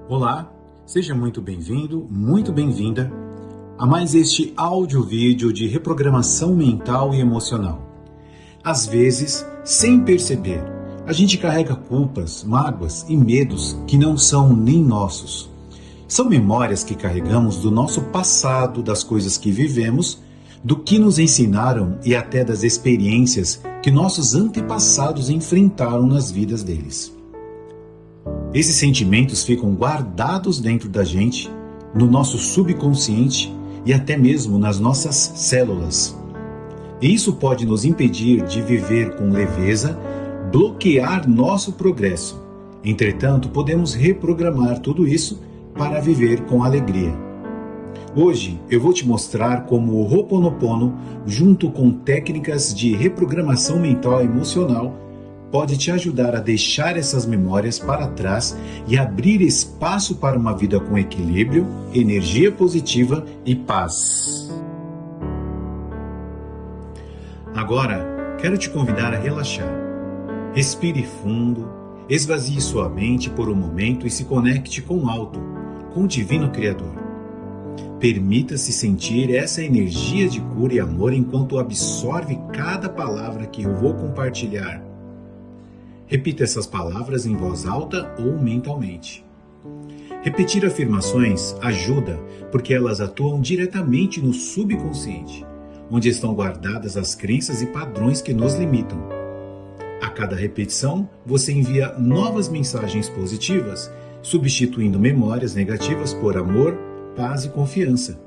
Olá, seja muito bem-vindo, muito bem-vinda a mais este áudio-vídeo de reprogramação mental e emocional. Às vezes, sem perceber, a gente carrega culpas, mágoas e medos que não são nem nossos. São memórias que carregamos do nosso passado, das coisas que vivemos, do que nos ensinaram e até das experiências que nossos antepassados enfrentaram nas vidas deles. Esses sentimentos ficam guardados dentro da gente, no nosso subconsciente e até mesmo nas nossas células. E isso pode nos impedir de viver com leveza, bloquear nosso progresso. Entretanto, podemos reprogramar tudo isso para viver com alegria. Hoje eu vou te mostrar como o Ho'oponopono, junto com técnicas de reprogramação mental e emocional, pode te ajudar a deixar essas memórias para trás e abrir espaço para uma vida com equilíbrio, energia positiva e paz. Agora, quero te convidar a relaxar. Respire fundo, esvazie sua mente por um momento e se conecte com o alto, com o Divino Criador. Permita-se sentir essa energia de cura e amor enquanto absorve cada palavra que eu vou compartilhar. Repita essas palavras em voz alta ou mentalmente. Repetir afirmações ajuda porque elas atuam diretamente no subconsciente, onde estão guardadas as crenças e padrões que nos limitam. A cada repetição, você envia novas mensagens positivas, substituindo memórias negativas por amor, paz e confiança.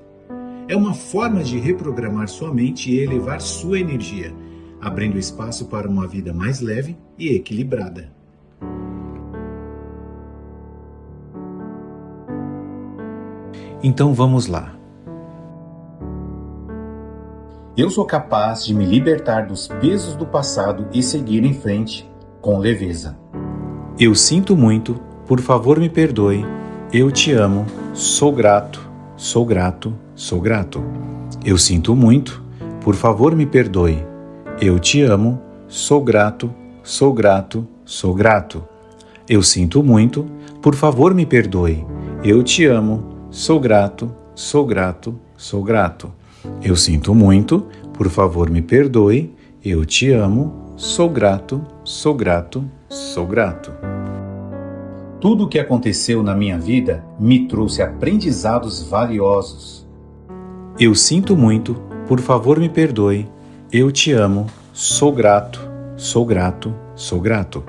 É uma forma de reprogramar sua mente e elevar sua energia, abrindo espaço para uma vida mais leve e equilibrada. Então vamos lá. Eu sou capaz de me libertar dos pesos do passado e seguir em frente com leveza. Eu sinto muito, por favor me perdoe. Eu te amo, sou grato, sou grato, sou grato. Eu sinto muito, por favor me perdoe. Eu te amo, sou grato, sou grato, sou grato. Eu sinto muito, por favor me perdoe. Eu te amo, sou grato, sou grato, sou grato. Eu sinto muito, por favor me perdoe. Eu te amo, sou grato, sou grato, sou grato. Tudo o que aconteceu na minha vida me trouxe aprendizados valiosos. Eu sinto muito, por favor me perdoe. Eu te amo, sou grato, sou grato, sou grato.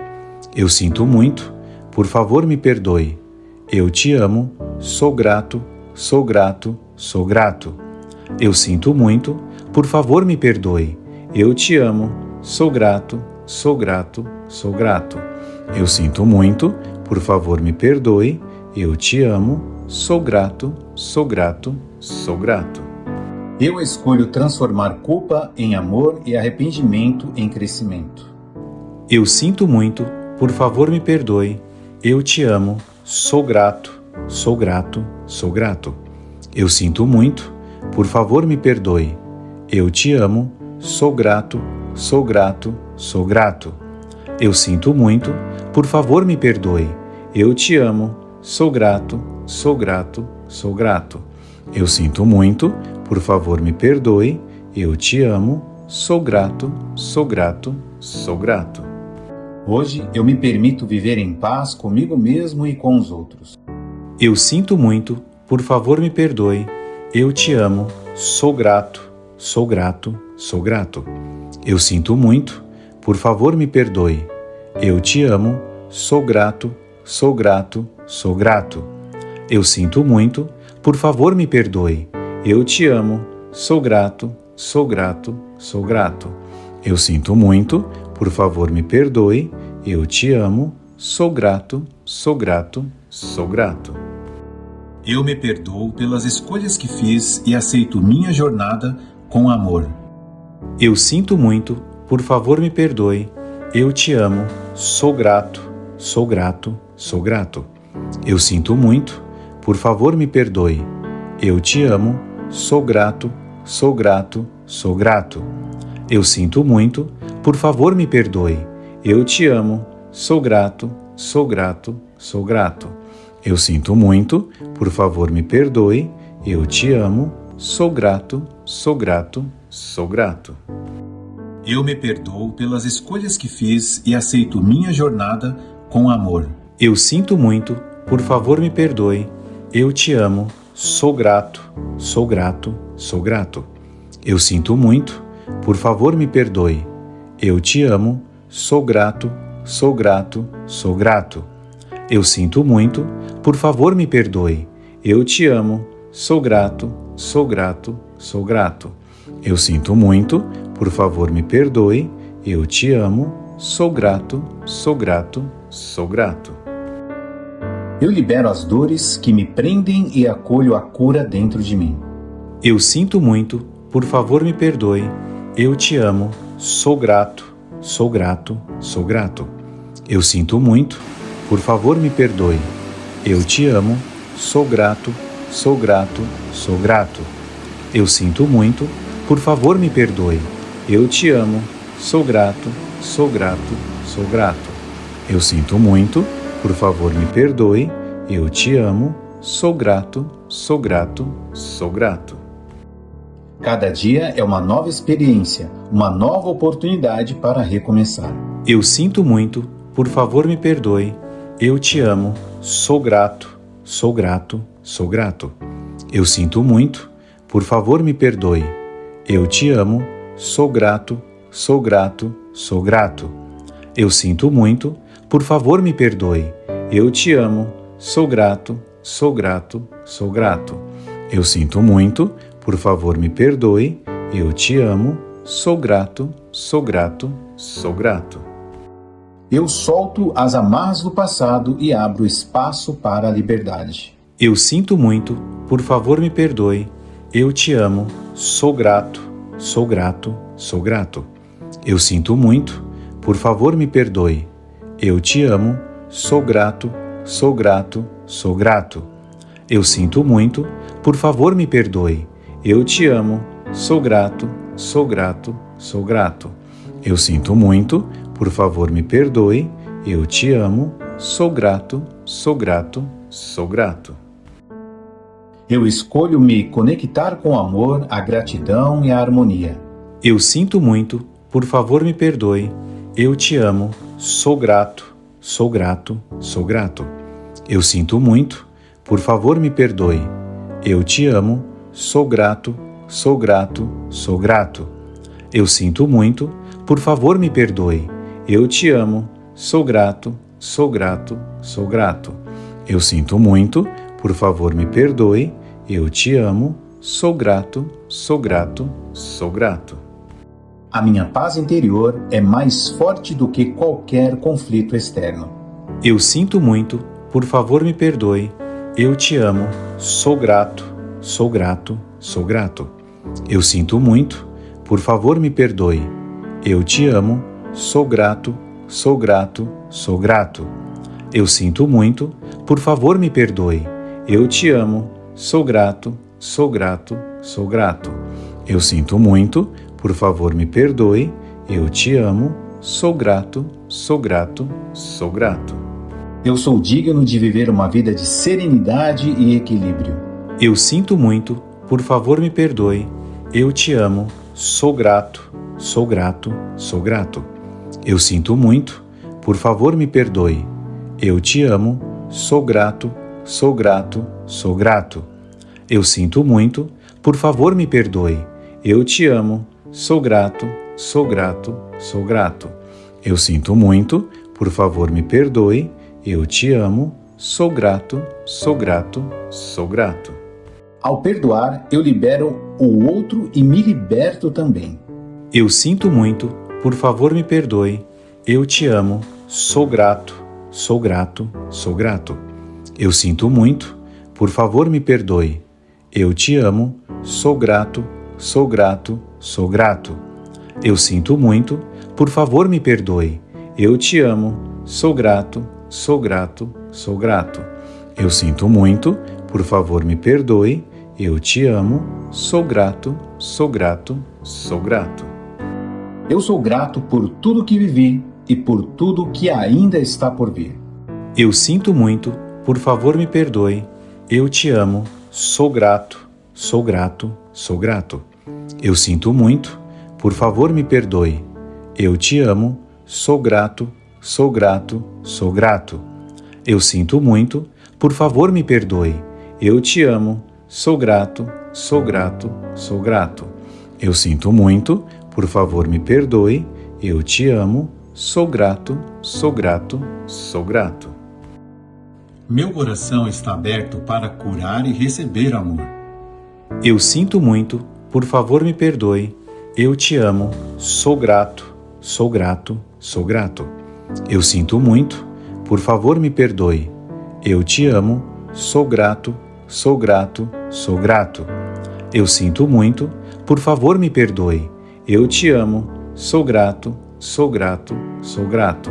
Eu sinto muito, por favor me perdoe. Eu te amo, sou grato, sou grato, sou grato. Eu sinto muito, por favor me perdoe. Eu te amo, sou grato, sou grato, sou grato. Eu sinto muito, por favor me perdoe. Eu te amo, sou grato, sou grato, sou grato. Eu escolho transformar culpa em amor e arrependimento em crescimento. Eu sinto muito, por favor me perdoe. Eu te amo, sou grato, sou grato, sou grato. Eu sinto muito, por favor me perdoe. Eu te amo, sou grato, sou grato, sou grato. Eu sinto muito, por favor me perdoe. Eu te amo, sou grato, sou grato, sou grato. Eu sinto muito, por favor me perdoe. Eu te amo, sou grato, sou grato, sou grato. Hoje eu me permito viver em paz comigo mesmo e com os outros. Eu sinto muito, por favor me perdoe. Eu te amo, sou grato, sou grato, sou grato. Eu sinto muito, por favor me perdoe. Eu te amo, sou grato, sou grato, sou grato. Eu sinto muito, por favor me perdoe. Eu te amo, sou grato, sou grato, sou grato. Eu sinto muito, por favor me perdoe. Eu te amo, sou grato, sou grato, sou grato. Eu me perdoo pelas escolhas que fiz e aceito minha jornada com amor. Eu sinto muito, por favor me perdoe. Eu te amo, sou grato, sou grato, sou grato. Eu sinto muito, por favor me perdoe. Eu te amo, sou grato, sou grato, sou grato. Eu sinto muito, por favor me perdoe. Eu te amo, sou grato, sou grato, sou grato. Eu sinto muito, por favor me perdoe, eu te amo, sou grato, sou grato, sou grato. Eu me perdoo pelas escolhas que fiz e aceito minha jornada com amor. Eu sinto muito, por favor me perdoe, eu te amo, sou grato, sou grato, sou grato. Eu sinto muito, por favor me perdoe, eu te amo, sou grato, sou grato, sou grato. Eu sinto muito, por favor me perdoe, eu te amo, sou grato, sou grato, sou grato. Eu sinto muito, por favor me perdoe, eu te amo, sou grato, sou grato, sou grato. Eu libero as dores que me prendem e acolho a cura dentro de mim. Eu sinto muito, por favor me perdoe, eu te amo, sou grato, sou grato, sou grato. Eu sinto muito, por favor me perdoe, eu te amo, sou grato, sou grato, sou grato. Eu sinto muito, por favor me perdoe, eu te amo, sou grato, sou grato, sou grato. Eu sinto muito, por favor me perdoe, eu te amo, sou grato, sou grato, sou grato. Cada dia é uma nova experiência, uma nova oportunidade para recomeçar. Eu sinto muito, por favor me perdoe, eu te amo, sou grato, sou grato, sou grato. Eu sinto muito, por favor me perdoe, eu te amo, sou grato, sou grato, sou grato. Eu sinto muito, por favor me perdoe, eu te amo, sou grato, sou grato, sou grato. Eu sinto muito, por favor me perdoe, eu te amo, sou grato, sou grato, sou grato. Eu solto as amarras do passado e abro espaço para a liberdade. Eu sinto muito, por favor me perdoe, eu te amo, sou grato, sou grato, sou grato. Eu sinto muito, por favor me perdoe, eu te amo, sou grato, sou grato, sou grato. Eu sinto muito, por favor me perdoe, eu te amo, sou grato, sou grato, sou grato. Eu sinto muito, por favor me perdoe, eu te amo, sou grato, sou grato, sou grato. Eu escolho me conectar com o amor, a gratidão e a harmonia. Eu sinto muito, por favor me perdoe, eu te amo, sou grato, sou grato, sou grato. Eu sinto muito, por favor me perdoe, eu te amo, sou grato, sou grato, sou grato. Eu sinto muito, por favor me perdoe, eu te amo, sou grato, sou grato, sou grato. Eu sinto muito, por favor me perdoe, eu te amo, sou grato, sou grato, sou grato. A minha paz interior é mais forte do que qualquer conflito externo. Eu sinto muito, por favor me perdoe, eu te amo, sou grato, sou grato, sou grato. Eu sinto muito, por favor me perdoe, eu te amo, sou grato, sou grato, sou grato. Eu sinto muito, por favor me perdoe, eu te amo, sou grato, sou grato, sou grato. Eu sinto muito, por favor me perdoe, eu te amo, sou grato, sou grato, sou grato. Eu sou digno de viver uma vida de serenidade e equilíbrio. Eu sinto muito, por favor me perdoe, eu te amo, sou grato, sou grato, sou grato. Eu sinto muito, por favor me perdoe, eu te amo, sou grato, sou grato, sou grato. Eu sinto muito, por favor me perdoe, eu te amo, sou grato, sou grato, sou grato. Eu sinto muito, por favor me perdoe, eu te amo, sou grato, sou grato, sou grato. Ao perdoar, eu libero o outro e me liberto também. Eu sinto muito, por favor me perdoe, eu te amo, sou grato, sou grato, sou grato. Eu sinto muito, por favor me perdoe, eu te amo, sou grato, sou grato, sou grato. Eu sinto muito, por favor me perdoe, eu te amo, sou grato, sou grato, sou grato. Eu sinto muito, por favor me perdoe, eu te amo, sou grato, sou grato, sou grato. Eu sou grato por tudo que vivi e por tudo que ainda está por vir. Eu sinto muito, por favor me perdoe, eu te amo, sou grato, sou grato, sou grato. Eu sinto muito, por favor me perdoe, eu te amo, sou grato, sou grato, sou grato. Eu sinto muito, por favor me perdoe, eu te amo, sou grato, sou grato, sou grato. Eu sinto muito, por favor me perdoe, eu te amo, sou grato, sou grato, sou grato. Meu coração está aberto para curar e receber amor. Eu sinto muito, por favor me perdoe, eu te amo, sou grato, sou grato, sou grato. Eu sinto muito, por favor me perdoe, eu te amo, sou grato, sou grato, sou grato. Eu sinto muito, por favor me perdoe, eu te amo, sou grato, sou grato, sou grato.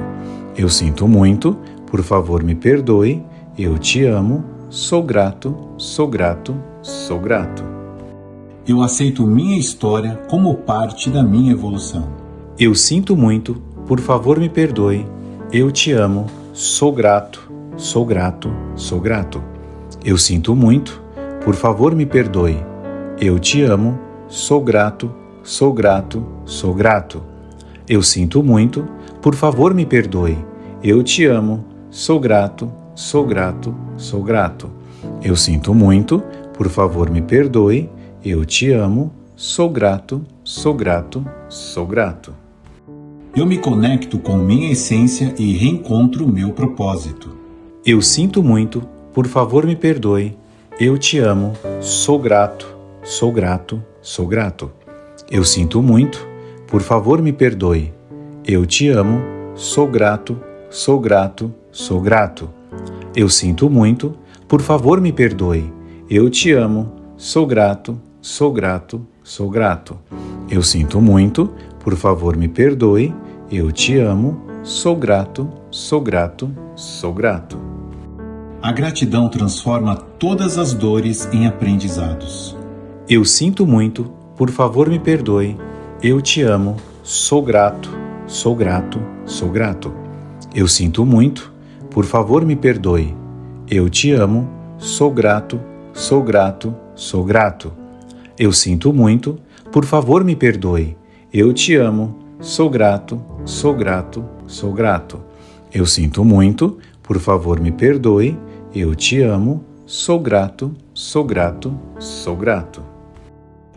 Eu sinto muito, por favor me perdoe, eu te amo, sou grato, sou grato, sou grato. Eu aceito minha história como parte da minha evolução. Eu sinto muito, por favor me perdoe, eu te amo, sou grato, sou grato, sou grato. Eu sinto muito, por favor me perdoe, eu te amo, sou grato, sou grato, sou grato. Eu sinto muito, por favor me perdoe, eu te amo, sou grato, sou grato, sou grato. Eu sinto muito, por favor me perdoe, eu te amo, sou grato, sou grato, sou grato. Eu me conecto com minha essência e reencontro o meu propósito. Eu sinto muito, por favor me perdoe, eu te amo, sou grato, sou grato, sou grato. Eu sinto muito, por favor me perdoe, eu te amo, sou grato, sou grato, sou grato. Eu sinto muito, por favor me perdoe, eu te amo, sou grato, sou grato, sou grato. Eu sinto muito, por favor me perdoe, eu te amo, sou grato, sou grato, sou grato. A gratidão transforma todas as dores em aprendizados. Eu sinto muito, por favor me perdoe, eu te amo, sou grato, sou grato, sou grato. Eu sinto muito, por favor me perdoe, eu te amo, sou grato, sou grato, sou grato. Eu sinto muito, por favor me perdoe, eu te amo, sou grato, sou grato, sou grato. Eu sinto muito, por favor me perdoe, eu te amo, sou grato, sou grato, sou grato.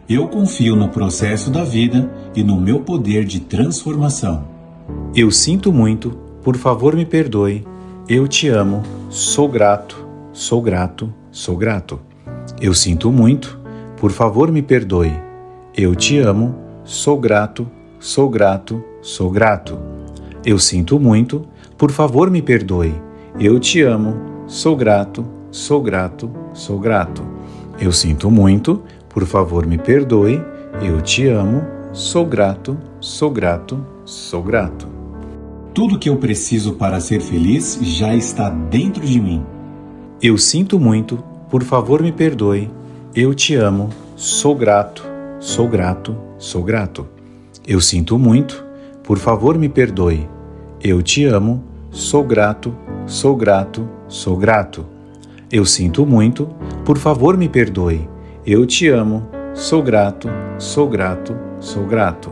Eu confio no processo da vida e no meu poder de transformação. Eu sinto muito, por favor me perdoe, eu te amo, sou grato, sou grato, sou grato. Eu sinto muito, por favor me perdoe, eu te amo, sou grato, sou grato, sou grato. Eu sinto muito, por favor me perdoe, eu te amo, sou grato, sou grato, sou grato. Eu sinto muito, por favor me perdoe, eu te amo, sou grato, sou grato, sou grato. Tudo que eu preciso para ser feliz já está dentro de mim. Eu sinto muito, por favor me perdoe, eu te amo, sou grato, sou grato, sou grato. Eu sinto muito, por favor me perdoe, eu te amo, sou grato, sou grato, sou grato. Eu sinto muito, por favor me perdoe, eu te amo, sou grato, sou grato, sou grato.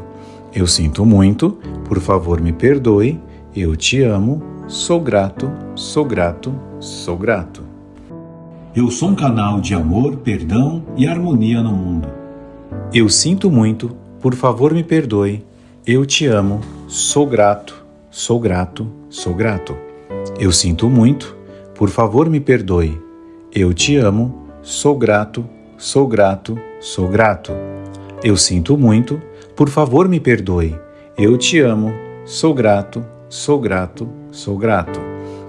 Eu sinto muito, por favor me perdoe, eu te amo, sou grato, sou grato, sou grato. Eu sou um canal de amor, perdão e harmonia no mundo. Eu sinto muito, por favor me perdoe, eu te amo, sou grato, sou grato, sou grato. Eu sinto muito, por favor me perdoe, eu te amo, sou grato, sou grato, sou grato. Eu sinto muito, por favor me perdoe, eu te amo, sou grato, sou grato, sou grato.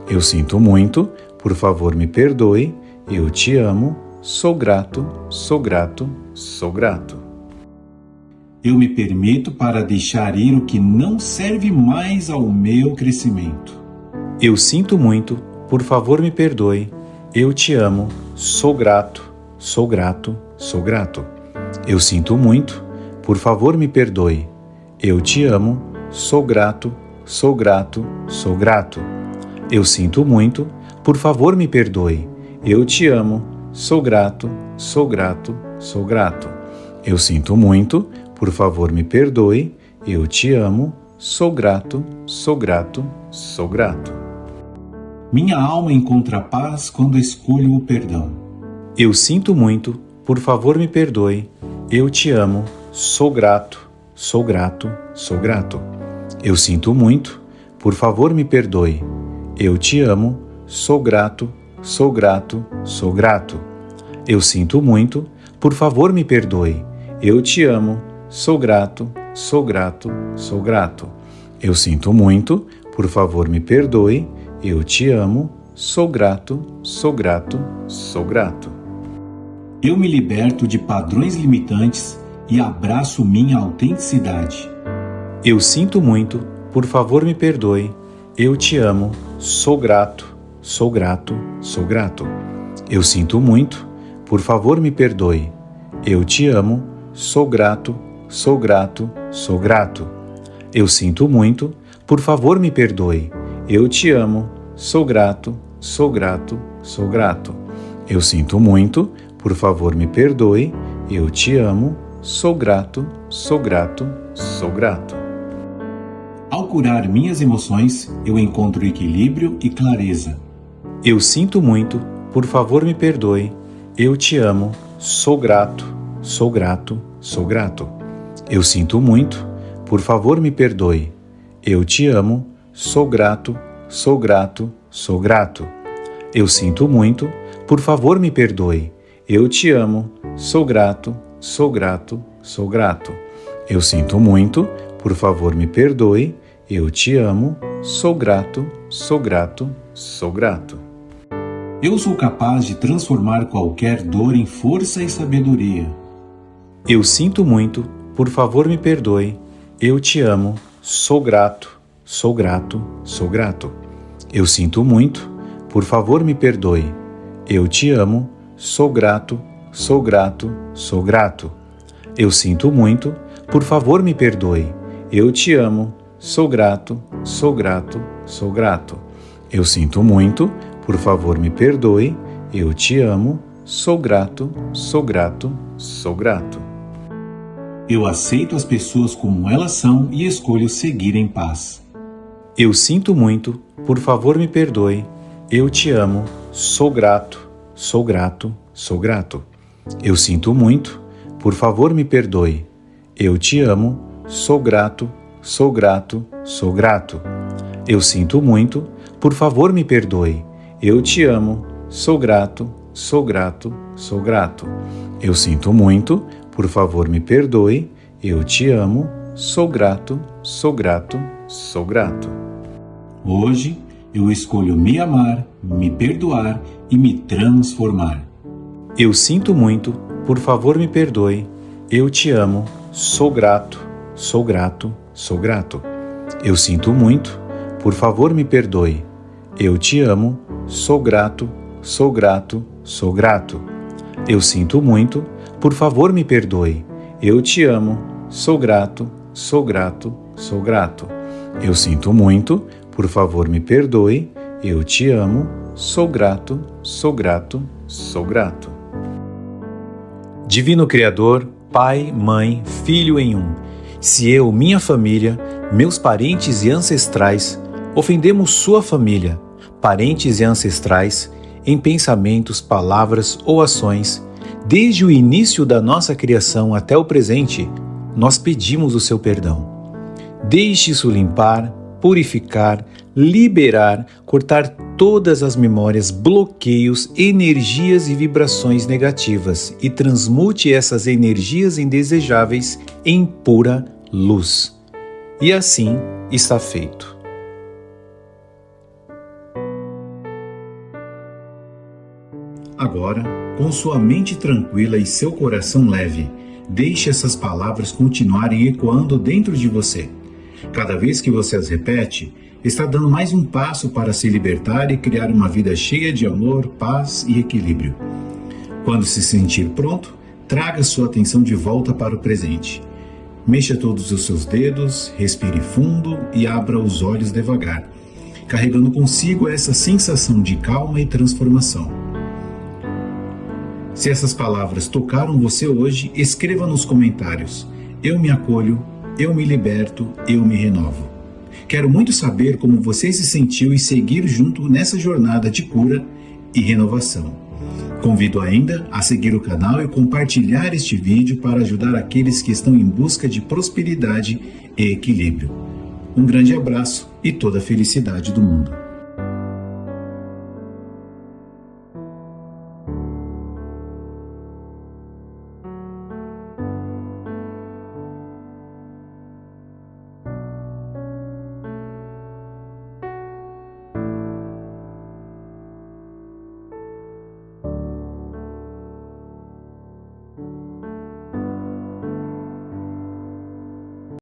Eu sinto muito, por favor me perdoe, eu te amo, sou grato, sou grato, sou grato. Eu me permito para deixar ir o que não serve mais ao meu crescimento. Eu sinto muito, por favor me perdoe, eu te amo, sou grato, sou grato, sou grato. Eu sinto muito, por favor me perdoe, eu te amo, sou grato, sou grato, sou grato. Eu sinto muito, por favor me perdoe. Eu te amo, sou grato, sou grato, sou grato. Eu sinto muito, por favor me perdoe. Eu te amo, sou grato, sou grato, sou grato. Minha alma encontra paz quando escolho o perdão. Eu sinto muito, por favor me perdoe. Eu te amo, sou grato, sou grato, sou grato. Eu sinto muito, por favor me perdoe. Eu te amo, sou grato, sou grato, sou grato. Eu sinto muito, por favor me perdoe. Eu te amo, sou grato, sou grato, sou grato. Eu sinto muito, por favor me perdoe. Eu te amo, sou grato, sou grato, sou grato. Eu me liberto de padrões limitantes e abraço minha autenticidade. Eu sinto muito, por favor me perdoe. Eu te amo, sou grato, sou grato, sou grato. Eu sinto muito, por favor me perdoe. Eu te amo, sou grato, sou grato, sou grato. Eu sinto muito, por favor me perdoe. Eu te amo, sou grato, sou grato, sou grato. Eu sinto muito, por favor me perdoe. Eu te amo, sou grato, sou grato, sou grato. Ao curar minhas emoções, eu encontro equilíbrio e clareza. Eu sinto muito, por favor me perdoe. Eu te amo, sou grato, sou grato, sou grato. Eu sinto muito, por favor me perdoe. Eu te amo, sou grato, sou grato, sou grato. Eu sinto muito, por favor me perdoe. Eu te amo, sou grato, sou grato, sou grato. Eu sinto muito, por favor me perdoe. Eu te amo, sou grato, sou grato, sou grato. Eu sou capaz de transformar qualquer dor em força e sabedoria. Eu sinto muito, por favor me perdoe. Eu te amo, sou grato, sou grato, sou grato. Eu sinto muito, por favor me perdoe. Eu te amo, sou grato, sou grato, sou grato. Eu sinto muito, por favor me perdoe. Eu te amo, sou grato, sou grato, sou grato. Eu sinto muito, por favor me perdoe. Eu te amo, sou grato, sou grato, sou grato. Eu aceito as pessoas como elas são e escolho seguir em paz. Eu sinto muito, por favor me perdoe. Eu te amo, sou grato, sou grato, sou grato. Eu sinto muito, por favor me perdoe. Eu te amo, sou grato, sou grato, sou grato. Eu sinto muito, por favor me perdoe. Eu te amo, sou grato, sou grato, sou grato. Eu sinto muito, por favor me perdoe. Eu te amo, sou grato, sou grato, sou grato. Hoje eu escolho me amar, me perdoar e me transformar. Eu sinto muito, por favor me perdoe. Eu te amo, sou grato, sou grato, sou grato. Eu sinto muito, por favor me perdoe. Eu te amo, sou grato, sou grato, sou grato. Eu sinto muito, por favor me perdoe. Eu te amo, sou grato, sou grato, sou grato. Eu sinto muito, por favor me perdoe. Eu te amo, sou grato, sou grato, sou grato. Divino Criador, Pai, Mãe, Filho em um, se eu, minha família, meus parentes e ancestrais, ofendemos sua família, parentes e ancestrais, em pensamentos, palavras ou ações, desde o início da nossa criação até o presente, nós pedimos o seu perdão. Deixe isso limpar, purificar, liberar, cortar todas as memórias, bloqueios, energias e vibrações negativas e transmute essas energias indesejáveis em pura luz. E assim está feito. Agora, com sua mente tranquila e seu coração leve, deixe essas palavras continuarem ecoando dentro de você. Cada vez que você as repete, está dando mais um passo para se libertar e criar uma vida cheia de amor, paz e equilíbrio. Quando se sentir pronto, traga sua atenção de volta para o presente. Mexa todos os seus dedos, respire fundo e abra os olhos devagar. carregando consigo essa sensação de calma e transformação. Se essas palavras tocaram você hoje, escreva nos comentários: eu me acolho, eu me liberto, eu me renovo. Quero muito saber como você se sentiu e seguir junto nessa jornada de cura e renovação. Convido ainda a seguir o canal e compartilhar este vídeo para ajudar aqueles que estão em busca de prosperidade e equilíbrio. Um grande abraço e toda a felicidade do mundo.